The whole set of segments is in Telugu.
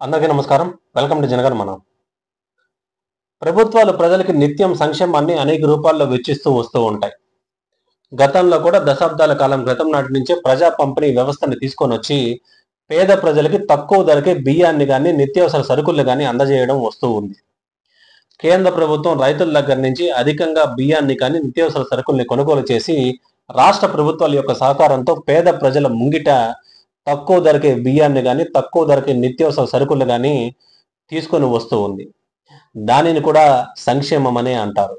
అందరికీ నమస్కారం. Welcome to Janaganamana. ప్రభుత్వాలు ప్రజలకి నిత్యం సంక్షేమాన్ని అనేక రూపాల్లో వెచ్చిస్తూ వస్తూ ఉంటాయి. గతంలో కూడా దశాబ్దాల కాలం క్రితం నాటి నుంచే ప్రజా పంపిణీ వ్యవస్థని తీసుకొని వచ్చి పేద ప్రజలకి తక్కువ ధరకే బియ్యాన్ని కానీ నిత్యావసర సరుకులు కానీ అందజేయడం వస్తూ ఉంది. కేంద్ర ప్రభుత్వం రైతుల దగ్గర నుంచి అధికంగా బియ్యాన్ని కానీ నిత్యావసర సరుకుల్ని కొనుగోలు చేసి రాష్ట్ర ప్రభుత్వాల యొక్క సహకారంతో పేద ప్రజల ముంగిట తక్కువ ధరకే బియ్యాన్ని కానీ తక్కువ ధరకే నిత్యావసర సరుకులు కానీ తీసుకొని వస్తూ ఉంది. దానిని కూడా సంక్షేమం అనే అంటారు.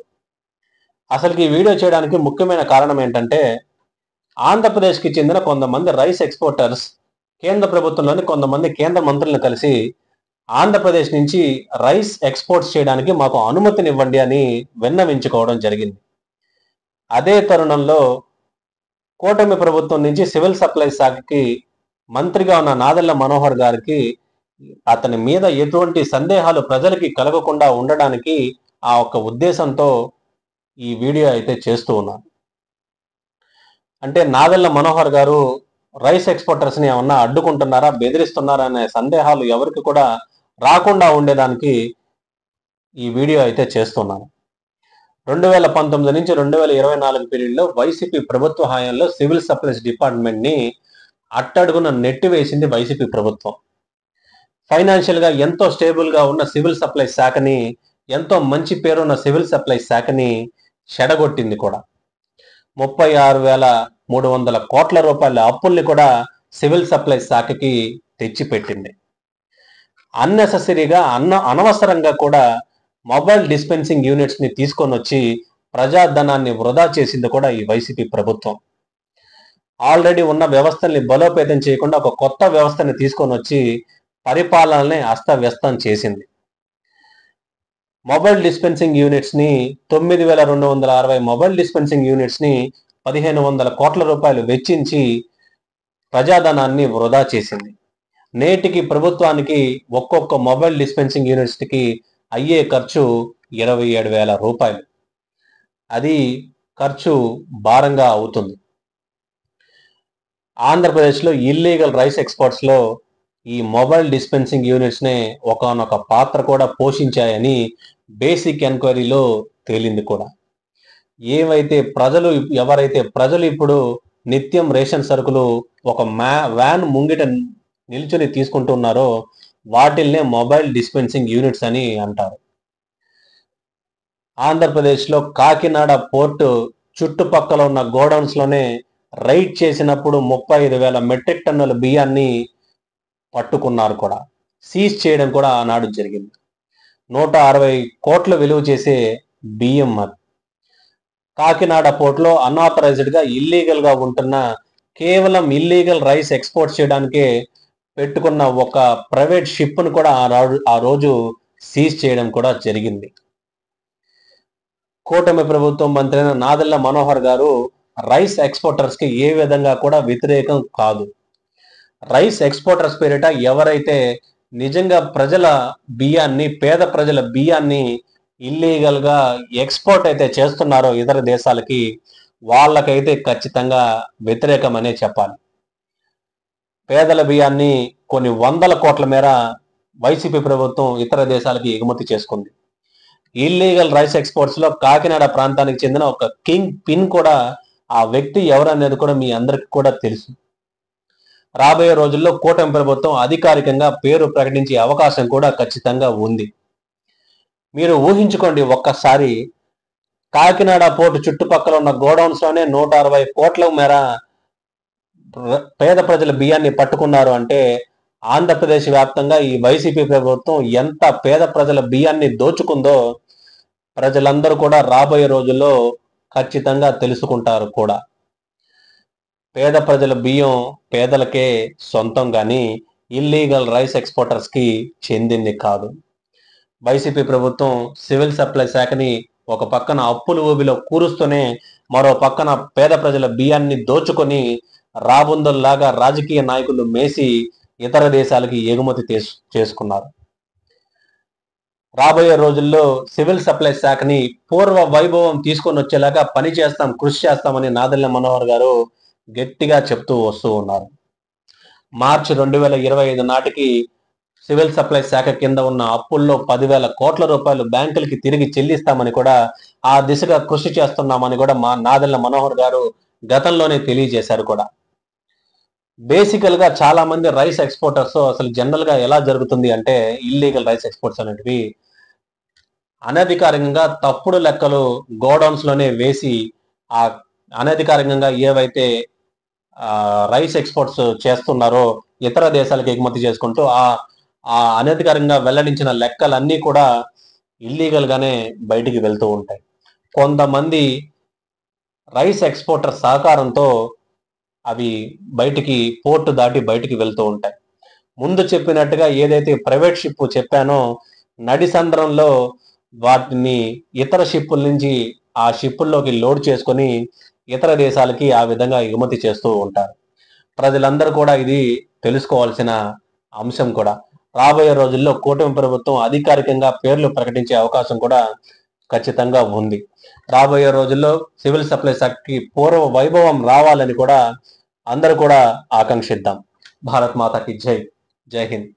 అసలుకి ఈ వీడియో చేయడానికి ముఖ్యమైన కారణం ఏంటంటే, ఆంధ్రప్రదేశ్కి చెందిన కొంతమంది రైస్ ఎక్స్పోర్టర్స్ కేంద్ర ప్రభుత్వంలోని కొంతమంది కేంద్ర మంత్రులను కలిసి ఆంధ్రప్రదేశ్ నుంచి రైస్ ఎక్స్పోర్ట్స్ చేయడానికి మాకు అనుమతినివ్వండి అని విన్నవించుకోవడం జరిగింది. అదే తరుణంలో కూటమి ప్రభుత్వం నుంచి సివిల్ సప్లైస్ శాఖకి మంత్రిగా ఉన్న నాదెళ్ల మనోహర్ గారికి అతని మీద ఎటువంటి సందేహాలు ప్రజలకి కలగకుండా ఉండడానికి ఆ ఒక్క ఉద్దేశంతో ఈ వీడియో అయితే చేస్తూ ఉన్నాను. అంటే నాదెళ్ల మనోహర్ గారు రైస్ ఎక్స్పోర్టర్స్ ని ఏమన్నా అడ్డుకుంటున్నారా, బెదిరిస్తున్నారా అనే సందేహాలు ఎవరికి కూడా రాకుండా ఉండేదానికి ఈ వీడియో అయితే చేస్తున్నాను. 2019 నుంచి 2024 పీరియడ్లో వైసీపీ ప్రభుత్వ హయాంలో సివిల్ సప్లైస్ డిపార్ట్మెంట్ ని అట్టడుగున నెట్టివేసింది వైసీపీ ప్రభుత్వం. ఫైనాన్షియల్ గా ఎంతో స్టేబుల్ గా ఉన్న సివిల్ సప్లైస్ శాఖని, ఎంతో మంచి పేరున్న సివిల్ సప్లైస్ శాఖని చెడగొట్టింది కూడా. 36,300 కోట్ల రూపాయల అప్పుల్ని కూడా సివిల్ సప్లైస్ శాఖకి తెచ్చిపెట్టింది. అన్నెసెసరీగా అనవసరంగా కూడా మొబైల్ డిస్పెన్సింగ్ యూనిట్స్ ని తీసుకొని వచ్చి ప్రజాధనాన్ని వృధా చేసింది కూడా ఈ వైసీపీ ప్రభుత్వం. ఆల్రెడీ ఉన్న వ్యవస్థల్ని బలోపేతం చేయకుండా ఒక కొత్త వ్యవస్థని తీసుకొని వచ్చి పరిపాలనని అస్తవ్యస్తం చేసింది. మొబైల్ డిస్పెన్సింగ్ యూనిట్స్ ని 9,260 మొబైల్ డిస్పెన్సింగ్ యూనిట్స్ ని 1,500 కోట్ల రూపాయలు వెచ్చించి ప్రజాధనాన్ని వృధా చేసింది. నేటికి ప్రభుత్వానికి ఒక్కొక్క మొబైల్ డిస్పెన్సింగ్ యూనిట్స్ కి అయ్యే ఖర్చు 27,000 రూపాయలు. అది ఖర్చు భారంగా అవుతుంది. ఆంధ్రప్రదేశ్లో ఇల్లీగల్ రైస్ ఎక్స్పోర్ట్స్ లో ఈ మొబైల్ డిస్పెన్సింగ్ యూనిట్స్ నే ఒకానొక పాత్ర కూడా పోషించాయని బేసిక్ ఎంక్వైరీలో తేలింది కూడా. ఎవరైతే ప్రజలు ఇప్పుడు నిత్యం రేషన్ సరుకులు ఒక వ్యాన్ ముంగిట నిల్చుని తీసుకుంటున్నారో వాటిల్నే మొబైల్ డిస్పెన్సింగ్ యూనిట్స్ అని అంటారు. ఆంధ్రప్రదేశ్లో కాకినాడ పోర్టు చుట్టుపక్కల ఉన్న గోడౌన్స్ లోనే రైడ్ చేసినప్పుడు 35,000 మెట్రిక్ టన్నుల బియ్యాన్ని పట్టుకున్నారు కూడా. సీజ్ చేయడం కూడా ఆనాడు జరిగింది. 160 కోట్ల విలువ చేసే బియ్యం అది. కాకినాడ పోర్టులో అన్ఆథరైజ్డ్ గా ఇల్లీగల్ గా ఉంటున్న, కేవలం ఇల్లీగల్ రైస్ ఎక్స్పోర్ట్ చేయడానికే పెట్టుకున్న ఒక ప్రైవేట్ షిప్ ను కూడా ఆ రోజు సీజ్ చేయడం కూడా జరిగింది. కూటమి ప్రభుత్వం మంత్రి అయిన నాదెళ్ల మనోహర్ గారు రైస్ ఎక్స్పోర్టర్స్ కి ఏ విధంగా కూడా వ్యతిరేకం కాదు. రైస్ ఎక్స్పోర్టర్స్ పేరిట ఎవరైతే నిజంగా ప్రజల బియ్యాన్ని, పేద ప్రజల బియ్యాన్ని ఇల్లీగల్ గా ఎక్స్పోర్ట్ అయితే చేస్తున్నారో ఇతర దేశాలకి, వాళ్ళకైతే ఖచ్చితంగా వ్యతిరేకం అనే చెప్పాలి. పేదల బియ్యాన్ని కొన్ని 100 కోట్ల మేర వైసీపీ ప్రభుత్వం ఇతర దేశాలకి ఎగుమతి చేసుకుంది. ఇల్లీగల్ రైస్ ఎక్స్పోర్ట్స్ లో కాకినాడ ప్రాంతానికి చెందిన ఒక కింగ్ పిన్ కూడా, ఆ వ్యక్తి ఎవరనేది కూడా మీ అందరికి కూడా తెలుసు. రాబోయే రోజుల్లో కూటమి ప్రభుత్వం అధికారికంగా పేరు ప్రకటించే అవకాశం కూడా ఖచ్చితంగా ఉంది. మీరు ఊహించుకోండి ఒక్కసారి, కాకినాడ పోర్టు చుట్టుపక్కల ఉన్న గోడౌన్స్ లోనే 160 కోట్ల మేర పేద ప్రజల బియ్యాన్ని పట్టుకున్నారు అంటే ఆంధ్రప్రదేశ్ వ్యాప్తంగా ఈ వైసీపీ ప్రభుత్వం ఎంత పేద ప్రజల బియ్యాన్ని దోచుకుందో ప్రజలందరూ కూడా రాబోయే రోజుల్లో ఖచ్చితంగా తెలుసుకుంటారు కూడా. పేద ప్రజల బియ్యం పేదలకే సొంతం కానీ ఇల్లీగల్ రైస్ ఎక్స్పోర్టర్స్ కి చెందింది కాదు. వైసీపీ ప్రభుత్వం సివిల్ సప్లై శాఖని ఒక పక్కన అప్పుల ఊబిలో కూరుస్తూనే మరో పక్కన పేద ప్రజల బియ్యాన్ని దోచుకొని రాబుందల్లాగా రాజకీయ నాయకులు మేసి ఇతర దేశాలకి ఎగుమతి చేసుకున్నారు. రాబోయే రోజుల్లో సివిల్ సప్లై శాఖని పూర్వ వైభవం తీసుకొని వచ్చేలాగా పని చేస్తాం, కృషి చేస్తామని నాదెళ్ల మనోహర్ గారు గట్టిగా చెప్తూ వస్తూ ఉన్నారు. మార్చి 2025 నాటికి సివిల్ సప్లైస్ శాఖ కింద ఉన్న అప్పుల్లో 10,000 కోట్ల రూపాయలు బ్యాంకులకి తిరిగి చెల్లిస్తామని కూడా ఆ దిశగా కృషి చేస్తున్నామని కూడా మా నాదెళ్ల మనోహర్ గారు గతంలోనే తెలియజేశారు కూడా. బేసికల్ గా చాలా మంది రైస్ ఎక్స్పోర్టర్స్ అసలు జనరల్ గా ఎలా జరుగుతుంది అంటే ఇల్లీగల్ రైస్ ఎక్స్పోర్ట్స్ అనేటివి అనధికారికంగా తప్పుడు లెక్కలు గోడౌన్స్ లోనే వేసి ఆ అనధికారికంగా ఏవైతే రైస్ ఎక్స్పోర్ట్స్ చేస్తున్నారో ఇతర దేశాలకు ఎగుమతి చేసుకుంటూ ఆ అనధికారికంగా వెల్లడించిన లెక్కలన్నీ కూడా ఇల్లీగల్ గానే బయటికి వెళ్తూ ఉంటాయి. కొంతమంది రైస్ ఎక్స్పోర్టర్ సహకారంతో అవి బయటికి పోర్టు దాటి బయటికి వెళ్తూ ఉంటాయి. ముందు చెప్పినట్టుగా ఏదైతే ప్రైవేట్ షిప్ చెప్పానో నడిసంద్రంలో వాటిని ఇతర షిప్పుల నుంచి ఆ షిప్పుల్లోకి లోడ్ చేసుకొని ఇతర దేశాలకి ఆ విధంగా ఎగుమతి చేస్తూ ఉంటారు. ప్రజలందరూ కూడా ఇది తెలుసుకోవాల్సిన అంశం కూడా. రాబోయే రోజుల్లో కూటమి ప్రభుత్వం అధికారికంగా పేర్లు ప్రకటించే అవకాశం కూడా ఖచ్చితంగా ఉంది. రాబోయే రోజుల్లో సివిల్ సప్లై శాఖకి పూర్వ వైభవం రావాలని కూడా అందరూ కూడా ఆకాంక్షిద్దాం. భారత్ మాతాకి జై. జై హింద్.